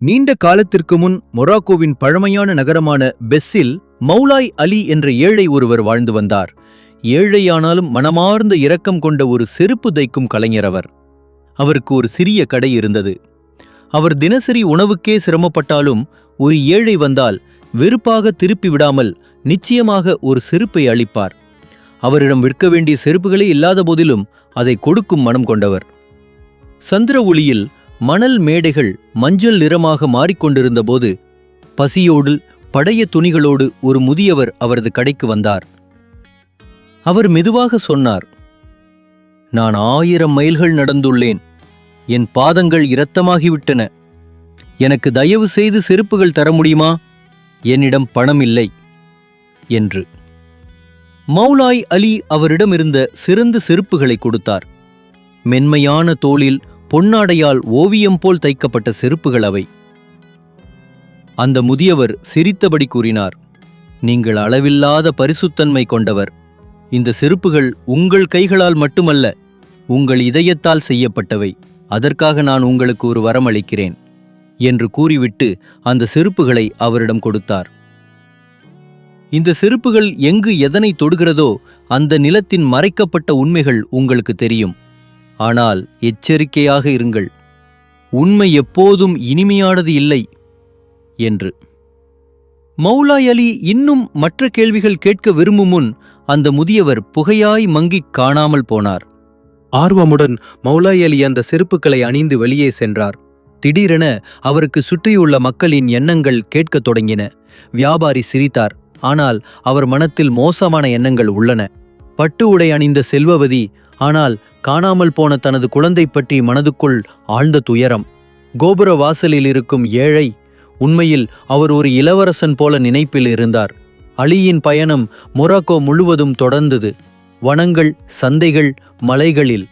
நீண்ட காலத்திற்கு முன் மொராக்கோவின் பழமையான நகரமான பெஸ்ஸில் மௌலாய் அலி என்ற ஏழை ஒருவர் வாழ்ந்து வந்தார். ஏழையானாலும் மனமார்ந்த இரக்கம் கொண்ட ஒரு செருப்பு தைக்கும் கலைஞர் அவர். அவருக்கு ஒரு சிறிய கடை இருந்தது. அவர் தினசரி உணவுக்கே சிரமப்பட்டாலும் ஒரு ஏழை வந்தால் வெறுப்பாக திருப்பி விடாமல் நிச்சயமாக ஒரு செருப்பை அளிப்பார். அவரிடம் விற்க வேண்டிய செருப்புகளே இல்லாத போதிலும் அதை கொடுக்கும் மனம் கொண்டவர். சந்திர ஒளியில் மணல் மேடைகள் மஞ்சள் நிறமாக மாறிக்கொண்டிருந்தபோது பசியோடு பழைய துணிகளோடு ஒரு முதியவர் அவரது கடைக்கு வந்தார். அவர் மெதுவாக சொன்னார், "நான் 1000 மைல்கள் நடந்துள்ளேன். என் பாதங்கள் இரத்தமாகிவிட்டன. எனக்கு தயவு செய்து செருப்புகள் தர முடியுமா? என்னிடம் பணம் இல்லை" என்று. மௌலாய் அலி அவரிடமிருந்த சிறந்த செருப்புகளை கொடுத்தார். மென்மையான தோளில் பொன்னாடையால் ஓவியம் போல் தைக்கப்பட்ட செருப்புகள் அவை. அந்த முதியவர் சிரித்தபடி கூறினார், "நீங்கள் அளவில்லாத பரிசுத்தன்மை கொண்டவர். இந்த செருப்புகள் உங்கள் கைகளால் மட்டுமல்ல, உங்கள் இதயத்தால் செய்யப்பட்டவை. அதற்காக நான் உங்களுக்கு ஒரு வரம் அளிக்கிறேன்" என்று கூறிவிட்டு அந்த செருப்புகளை அவரிடம் கொடுத்தார். இந்த செருப்புகள் எங்கு எதனை தொடுகிறதோ அந்த நிலத்தின் மறைக்கப்பட்ட உண்மைகள் உங்களுக்கு தெரியும். ஆனால் எச்சரிக்கையாக இருங்கள், உண்மை எப்போதும் இனிமையானது இல்லை என்று. மௌலாய் அலி இன்னும் மற்ற கேள்விகள் கேட்க விரும்பும் முன் அந்த முதியவர் புகையாய் மங்கிக் காணாமல் போனார். ஆர்வமுடன் மௌலாய் அலி அந்த செருப்புக்களை அணிந்து வெளியே சென்றார். திடீரென அவருக்கு சுற்றியுள்ள மக்களின் எண்ணங்கள் கேட்கத் தொடங்கின. வியாபாரி சிரித்தார். ஆனால் அவர் மனத்தில் மோசமான எண்ணங்கள் உள்ளன. பட்டு உடை அணிந்த செல்வவதி, ஆனால் காணாமல் போன தனது குழந்தை பற்றி மனதுக்குள் ஆழ்ந்த துயரம். கோபுர வாசலில் இருக்கும் ஏழை, உண்மையில் அவர் ஒரு இளவரசன் போல நினைப்பில் இருந்தார். அலியின் பயணம் மொராக்கோ முழுவதும் தொடர்ந்தது. வனங்கள், சந்தைகள், மலைகளில்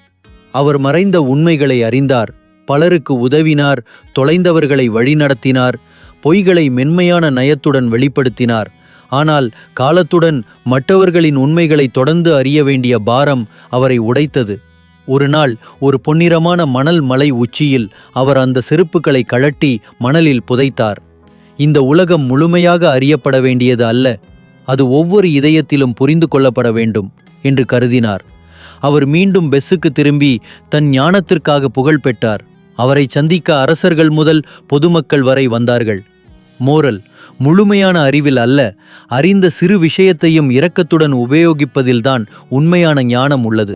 அவர் மறைந்த உண்மைகளை அறிந்தார். பலருக்கு உதவினார், தொலைந்தவர்களை வழிநடத்தினார், பொய்களை மென்மையான நயத்துடன் வெளிப்படுத்தினார். ஆனால் காலத்துடன் மற்றவர்களின் உண்மைகளை தொடர்ந்து அறிய வேண்டிய பாரம் அவரை உடைத்தது. ஒரு நாள் ஒரு பொன்னிறமான மணல் மலை உச்சியில் அவர் அந்த செருப்புகளை கழட்டி மணலில் புதைத்தார். இந்த உலகம் முழுமையாக அறியப்பட வேண்டியது அல்ல, அது ஒவ்வொரு இதயத்திலும் புரிந்து கொள்ளப்பட வேண்டும் என்று கருதினார். அவர் மீண்டும் பெஸ்ஸுக்கு திரும்பி தன் ஞானத்திற்காக புகழ் பெற்றார். அவரை சந்திக்க அரசர்கள் முதல் பொதுமக்கள் வரை வந்தார்கள். மோரல்: முழுமையான அறிவில் அல்ல, அறிந்த சிறு விஷயத்தையும் இரக்கத்துடன் உபயோகிப்பதில்தான் உண்மையான ஞானம் உள்ளது.